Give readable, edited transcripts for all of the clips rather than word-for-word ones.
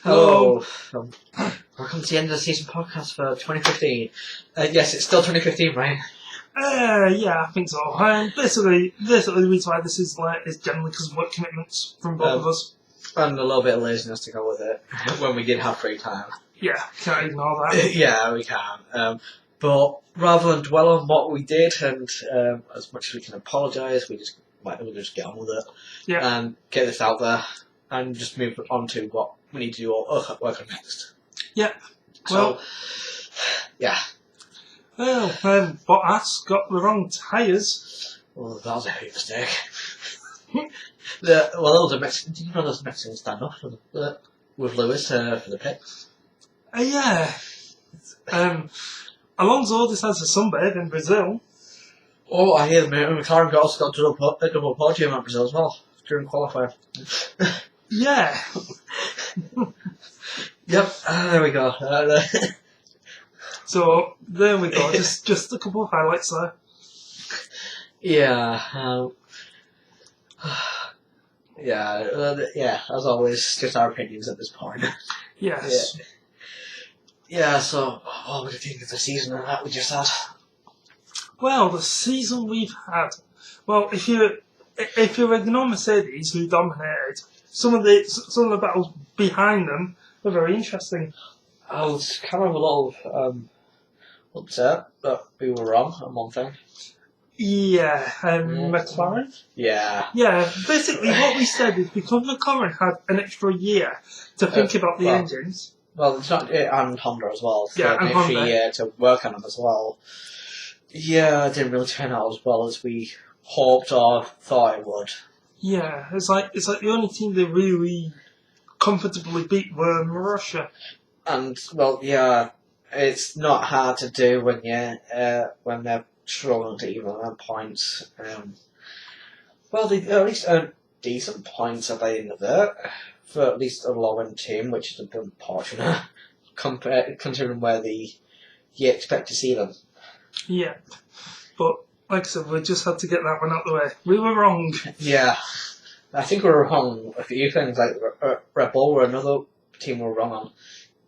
Hello. Welcome to the end of the season podcast for 2015. Yes, it's still 2015, right? Yeah, I think so. Basically, the reason why this is late is generally because of work commitments from both of us. And a little bit of laziness to go with it when we did have free time. Yeah, can't ignore that. Yeah, we can. But rather than dwell on what we did, and as much as we can apologise, we'll just get on with it. Yeah. And get this out there, and just move on to what we need to do or work on next. Yeah. So, yeah. Well, Bottas got the wrong tyres. Well, that was a big mistake. There was a Mexican. Did you know there's a Mexican standoff with Lewis for the pit? Yeah. Alonso decides to sunbathe in Brazil. Oh, I hear the McLaren also got a double podium at Brazil as well during qualifying. Yeah. Yep, there we go. So there we go. Just a couple of highlights there. Yeah. Yeah. As always, just our opinions at this point. Yes. Yeah. So, what would you think of the season that we just had? Well, the season we've had. Well, if you ignore Mercedes, who dominated, some of the battles behind them were very interesting. I was kind of a little upset that we were wrong on one thing. Yeah, McLaren? Yeah. Yeah, basically what we said is because McLaren had an extra year to think about the engines. Well, it's not and Honda as well. So yeah, and an extra Honda. year to work on them as well. Yeah, it didn't really turn out as well as we hoped or thought it would. Yeah, it's like the only team they really comfortably beat were Russia. And well, yeah, it's not hard to do when they're struggling to even earn points. Well, they at least earned decent points at the end of it for at least a low-end team, which is a bit unfortunate considering where you expect to see them. Yeah, but like I said, we just had to get that one out the way. We were wrong. Yeah, I think we were wrong on a few things, like Red Bull were another team we were wrong on,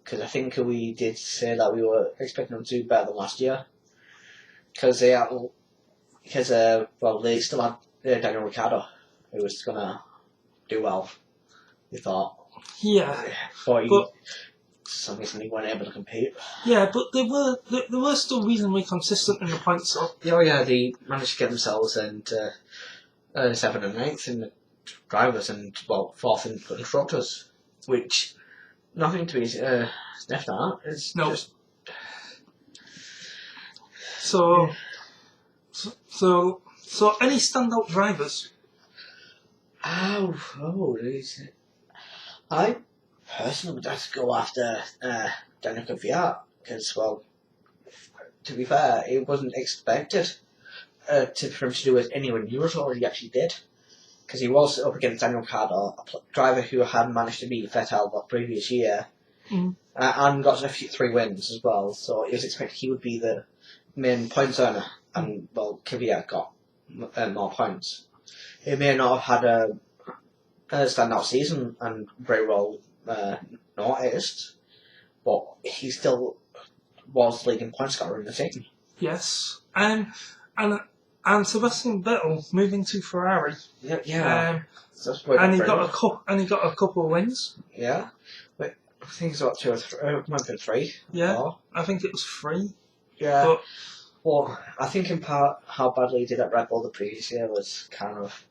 because I think we did say that we were expecting them to do better than last year, because they still had Daniel Ricciardo, who was going to do well, we thought. Yeah, but some reason they weren't able to compete. Yeah, but they were still reasonably consistent in the points up. Oh yeah, they managed to get themselves into 7th and 8th in the drivers and 4th in constructors, which nothing to be sniffed at. It's just so any standout drivers? I personally would have to go after Daniel Kvyat because, well, to be fair, it wasn't expected for him to do anywhere near as well as he actually did. Because he was up against Daniel Ricciardo, a driver who had managed to beat Vettel the previous year, and got 3 wins as well. So it was expected he would be the main points earner, and well, Kvyat got more points. He may not have had a standout season and very well noticed, but he still was leading point scorer in the team. Yes, and Sebastian Vettel moving to Ferrari. Yeah. And he got a couple of wins. Yeah, but I think he's got 2 or 3. Might be 3. Yeah, 4. I think it was 3. Yeah. But, well, I think in part how badly he did at Red Bull the previous year was kind of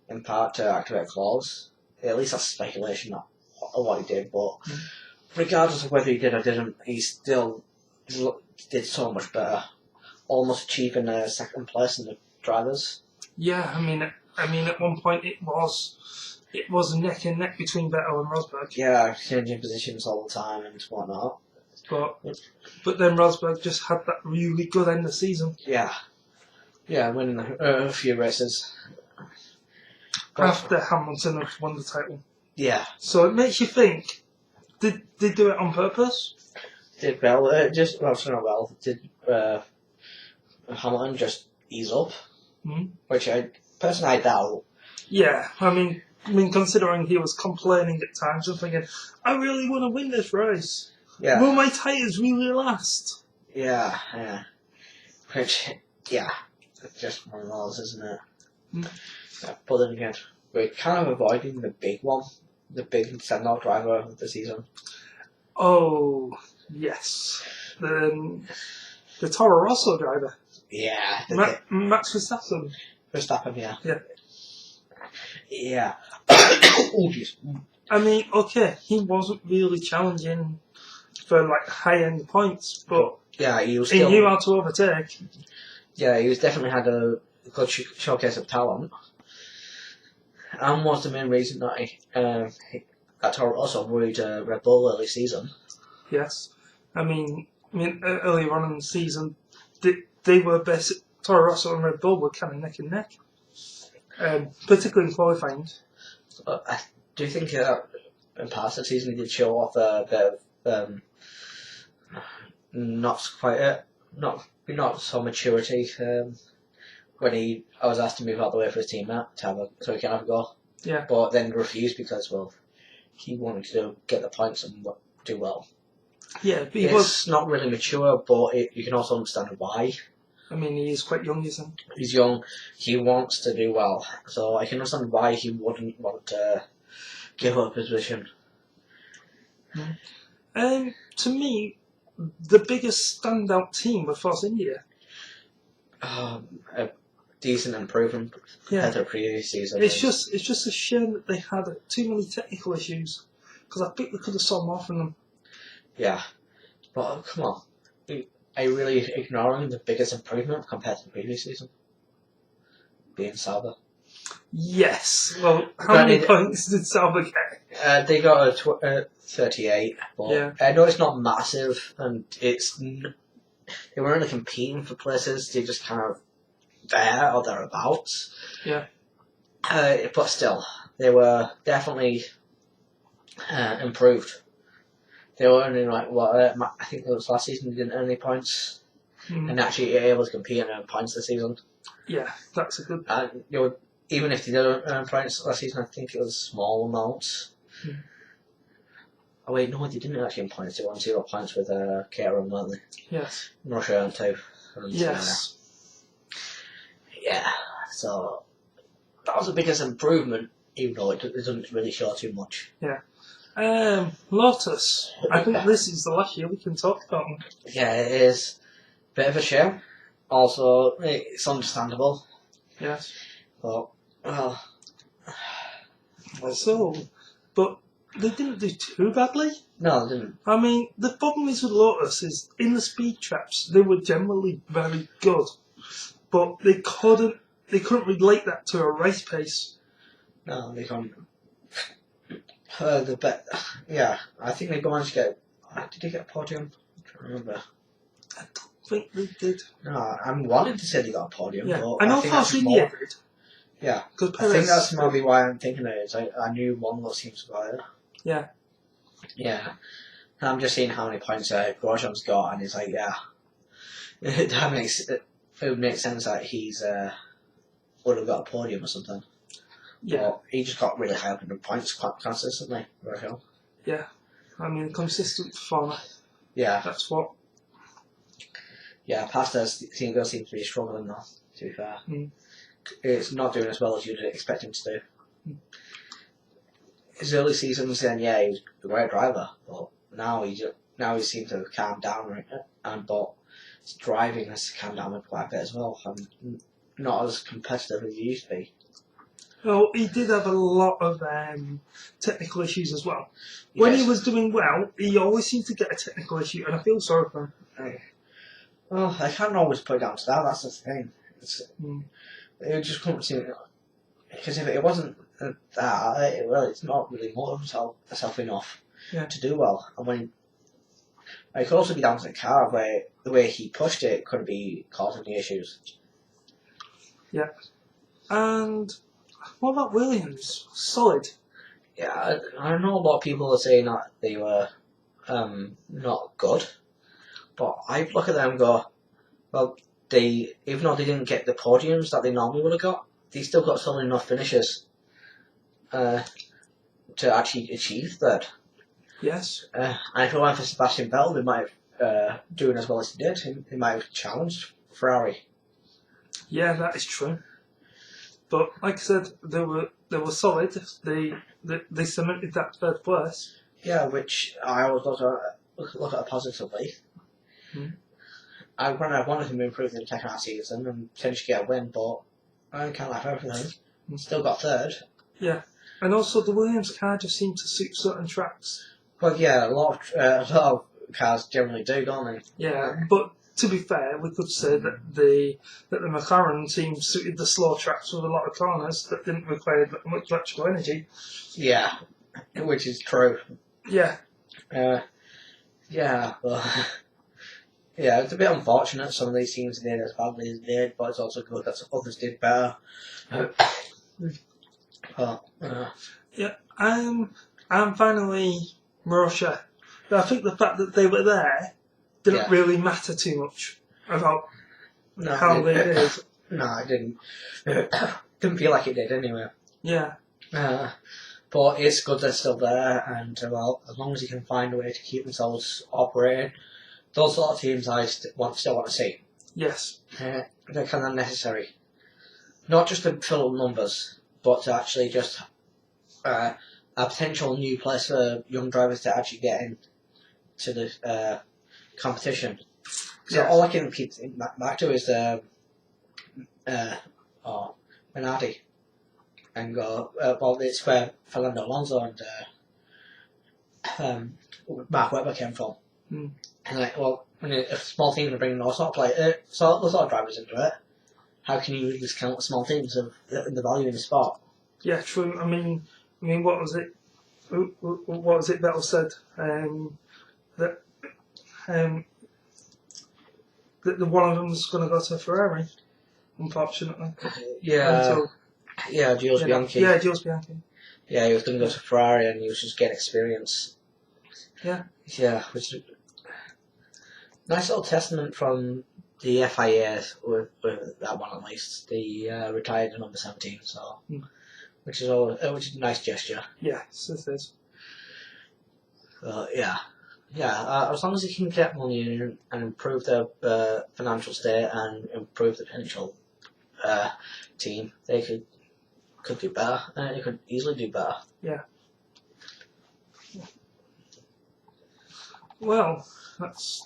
in part to activate a clause. At least that's speculation of what he did, but regardless of whether he did or didn't, he still did so much better, almost achieving 2nd place in the drivers. Yeah, I mean, at one point it was neck and neck between Vettel and Rosberg. Yeah, changing positions all the time and whatnot. But then Rosberg just had that really good end of the season. Yeah, winning a few races. After Hamilton had won the title. Yeah. So it makes you think, did they do it on purpose? Did Hamilton just ease up? Which I doubt. Yeah, I mean, I mean, considering he was complaining at times and thinking, I really want to win this race. Yeah. Will my tyres really last? Yeah, yeah. Which, yeah, it's just one of those, isn't it? Mm. Yeah, but then again, we're kind of avoiding the big one, the big standout driver of the season. Oh, yes. The Toro Rosso driver. Yeah, Max Verstappen. Verstappen, yeah. Yeah. Yeah. Oh, jeez. I mean, okay, he wasn't really challenging for like high-end points, but yeah, he was he still. knew how to overtake. Yeah, he was definitely had a good showcase of talent, and was the main reason that that Toro also worried Red Bull early season. Yes, I mean, earlier on in the season, they were best. Toro Rosso and Red Bull were kind of neck and neck, particularly in qualifying. I do think in past the season he did show off a bit of not so maturity when I was asked to move out the way for his teammate so he can have a go. Yeah. But then refused because he wanted to get the points and do well. Yeah, but it's not really mature, but you can also understand why. I mean, he is quite young, isn't he? He's young. He wants to do well, so I can understand why he wouldn't want to give up his position. To me, the biggest standout team was Force India. A decent improvement compared to the previous season. It's just a shame that they had too many technical issues, because I think they could have solved more from them. Yeah, but come on, are you really ignoring the biggest improvement compared to the previous season? Being Sauber. Yes. Well, how many points did Sauber get? They got a 38. But yeah. I know it's not massive, and they weren't really competing for places. They just kind of there or thereabouts. Yeah. But still, they were definitely improved. They were only like I think it was last season they didn't earn any points, and actually able to compete and earn points this season. Yeah, that's a good. And even if they didn't earn points last season, I think it was small amounts. Oh wait, no, they didn't actually earn points. They won 0 points with Caterham, weren't they? Yes. Russia earned 2. Yes. Yeah. So that was the biggest improvement, even though it doesn't really show too much. Yeah. Lotus. I think this is the last year we can talk about them. Yeah, it is. Bit of a shame. Also, it's understandable. Yes. But, well... But they didn't do too badly. No, they didn't. I mean, the problem is with Lotus is, in the speed traps, they were generally very good. But they couldn't relate that to a race pace. No, they couldn't. Yeah, I think they managed to get... Did they get a podium? I can't remember. I don't think they did. No, I'm wanting to say they got a podium. Yeah. But I know Force India did. Yeah, I think that's maybe why I'm thinking it is. I knew one that seems to go. Yeah. Yeah. And I'm just seeing how many points Grosjean's got, and it's like, yeah. It would make sense that he's would have got a podium or something. Yeah. But he just got really high up in the points quite consistently. Grosjean. Yeah. I mean, consistent performer. Yeah. That's what. Yeah, Pasta seems to be struggling now, to be fair. It's not doing as well as you'd expect him to do. His early seasons, then yeah, he was a great driver, but now he seems to have calmed down, but his driving has calmed down quite a bit as well, and not as competitive as he used to be. Well, he did have a lot of technical issues as well. When he was doing well, he always seemed to get a technical issue, and I feel sorry for him. Well, I can't always put it down to that. That's the thing. It just couldn't seem, because if it wasn't that, it's not really motivating himself enough to do well. And when it could also be down to the car, where the way he pushed it could be causing the issues. Yeah. And what about Williams? Solid. Yeah, I know a lot of people are saying that they were not good, but I look at them and go, well, even though they didn't get the podiums that they normally would have got, they still got solid enough finishes to actually achieve third. Yes. And if it weren't for Sebastian Vettel, they might have doing as well as he did. He might have challenged Ferrari. Yeah, that is true. But like I said, they were solid. They cemented that third place. Yeah, which I always look at positively. I wanted him to improve in the second half season and potentially get a win, but I can't have everything. Still got third. Yeah, and also the Williams car just seemed to suit certain tracks. Well, yeah, a lot of cars generally do, don't they? Yeah, but to be fair, we could say that the McLaren team suited the slow tracks with a lot of corners that didn't require much electrical energy. Yeah, which is true. Yeah. Yeah, but yeah, it's a bit unfortunate some of these teams did as badly as they did, but it's also good that others did better. Yeah, and finally, Marussia. I think the fact that they were there didn't really matter too much about how they did. No, it didn't. Didn't feel like it did anyway. Yeah. But it's good they're still there, and well, as long as you can find a way to keep themselves operating, those sort of teams I still want to see. Yes. They're kind of necessary. Not just to fill up numbers, but to actually just a potential new place for young drivers to actually get into the competition. So all I can keep back to is Minardi. And go, well, it's where Fernando Alonso and Mark Webber came from. And like, well, when a small team are bringing those sort of drivers into it, how can you discount small teams of the value in the sport? Yeah, true. I mean, what was it? What was it Vettel said? That the one of them was going to go to Ferrari, unfortunately. Yeah, Jules Bianchi. Yeah, Jules Bianchi. Yeah, he was going to go to Ferrari and he was just getting experience. Yeah. Yeah, which is a nice little testament from the FIA with that one at least. The retired number 17, so which is a nice gesture. Yeah, it is. As long as you can get money in and improve their financial state and improve the potential team, they could do better. They could easily do better. Yeah. Well, that's.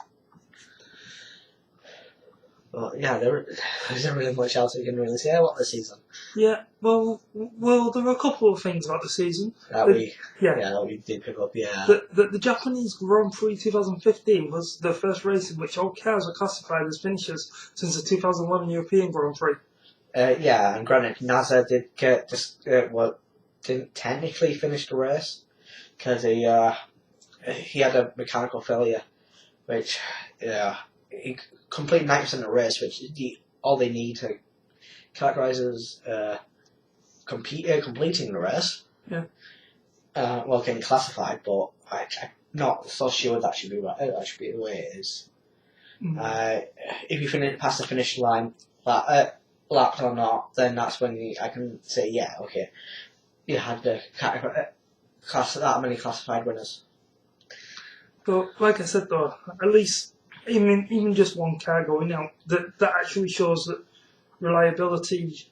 But yeah, there isn't really much else we can really say about the season. Yeah, well, there were a couple of things about the season that we did pick up. Yeah, the Japanese Grand Prix 2015 was the first race in which all cars were classified as finishers since the 2011 European Grand Prix. And granted, NASA didn't technically finish the race because he had a mechanical failure, which he completed 90% of the race, which is all they need to characterise as completing the race. Yeah. Getting classified, but I'm not so sure that should be right. That should be the way it is. If you finish past the finish line, lapped or not, then that's when I can say, yeah, okay, you had the that many classified winners. But like I said though, at least even just one car going out, that actually shows that reliability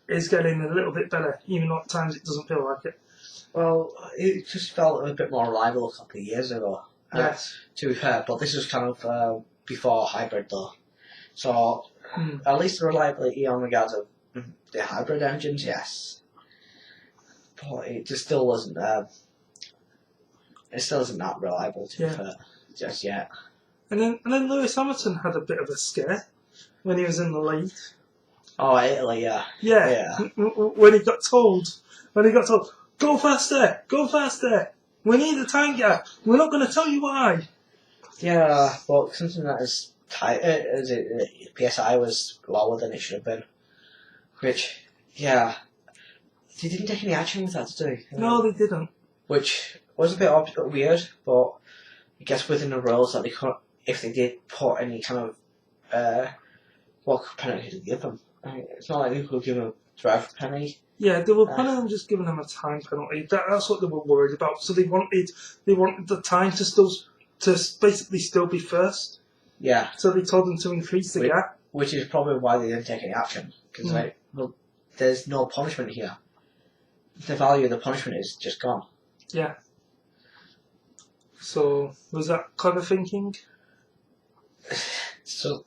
is getting a little bit better, even though at times it doesn't feel like it. Well, it just felt a bit more reliable a couple of years ago. Yes. To be fair, but this was kind of before hybrid though. So at least the reliability on regards of the hybrid engines, yes. But it just still wasn't. It still isn't that reliable to be fair, just yet. And then Lewis Hamilton had a bit of a scare when he was in the lead. Oh, Italy, yeah. Yeah. When he got told, go faster, we need a time gap, we're not going to tell you why. Yeah, but something that is tight, PSI was lower than it should have been. Which, they didn't take any action with that, did they? No, they didn't. Which was a bit weird, but I guess within the rules that they could, if they did put any kind of, what penalty to give them. I mean, it's not like they could give them a driver penalty. Yeah, they were planning on just giving him a time penalty. That's what they were worried about. So they wanted the time to basically still be first. Yeah. So they told them to increase the gap. Which is probably why they didn't take any action. Because there's no punishment here. The value of the punishment is just gone. Yeah. So was that clever thinking? So,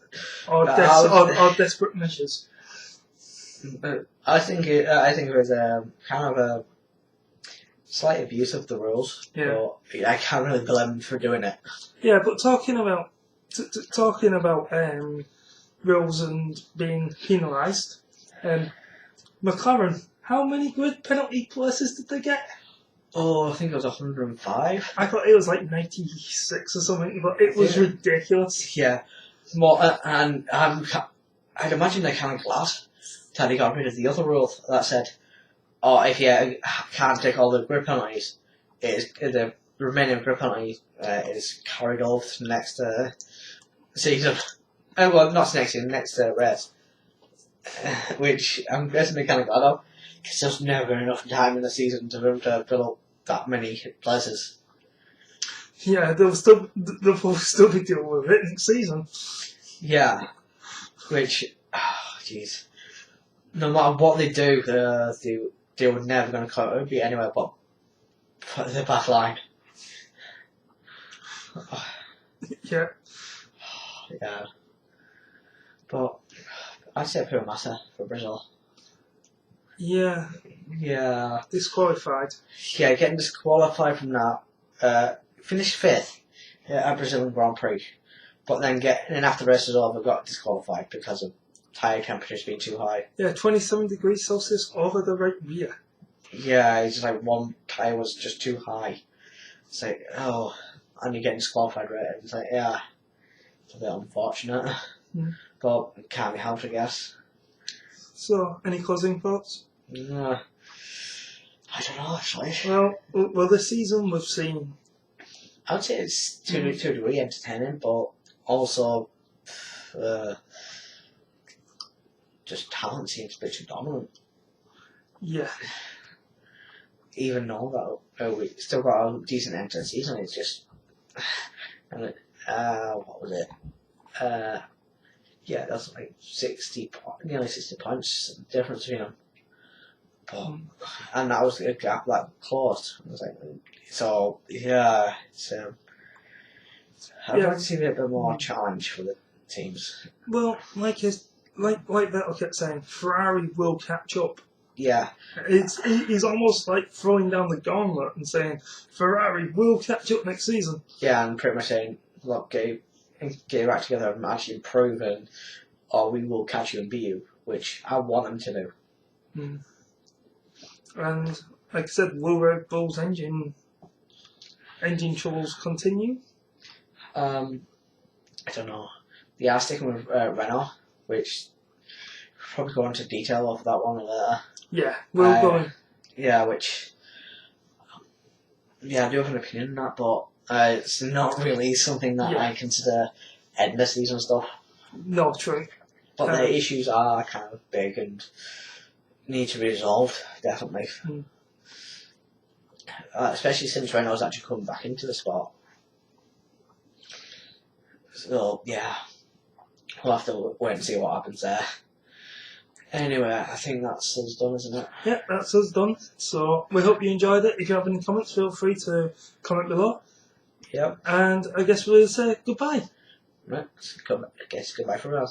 or desperate measures? I think it was kind of a slight abuse of the rules. Yeah. But I can't really blame them for doing it. Yeah, but talking about rules and being penalised, McLaren, how many grid penalty places did they get? Oh, I think it was 105. I thought it was like 96 or something, but it was ridiculous. Yeah. Well, and I'd imagine they're kind of glad that he got rid of the other rule that said, oh, if you can't take all the grid penalties, the remaining grid penalty is carried over to the next season. Well, not next season, next race. Which I'm guessing they kind of got of, because there's never enough time in the season for them to fill up that many places. Yeah, they'll still be dealing with it next season. Yeah, which, jeez, no matter what they do, they were never going to be anywhere but the back line. Yeah. Yeah. But I'd say pure massa for Brazil. Yeah. Yeah. Disqualified. Yeah, getting disqualified from that. Finished 5th at Brazilian Grand Prix. But then after the race was over, got disqualified because of tyre temperatures being too high. Yeah, 27 degrees Celsius over the right rear. Yeah, it's just like one tyre was just too high. It's like, oh, and you're getting disqualified, right? It's like, yeah, it's a bit unfortunate. But it can't be helped, I guess. So, any closing thoughts? I don't know, actually. Well, this season we've seen... I would say it's to a degree entertaining, but also just talent seems a bit too dominant. Yeah. Even though that we still got a decent end to the season, it's just... what was it? Yeah, that's like nearly 60 points difference between them. But, and that was a gap that closed. I was like, so yeah, it's I'd like to see a bit more challenge for the teams. Well, like Vettel kept saying, Ferrari will catch up. Yeah, he's almost like throwing down the gauntlet and saying Ferrari will catch up next season. Yeah, and pretty much saying, look, get back together and actually improve, or we will catch you and beat you, which I want them to do. And like I said, will Red Bull's engine troubles continue? I don't know. They are sticking with Renault, which we'll probably go into detail of that one later. Yeah, we'll go in. Yeah, which... Yeah, I do have an opinion on that, but it's not really something that I consider end of season stuff. No, true. But the issues are kind of big and need to be resolved, definitely. Especially since Renault's actually come back into the sport. So, yeah. We'll have to wait and see what happens there. Anyway, I think that's us done, isn't it? Yeah, that's us done. So, we hope you enjoyed it. If you have any comments, feel free to comment below. Yep. And I guess we'll say goodbye. Right. I guess goodbye for now.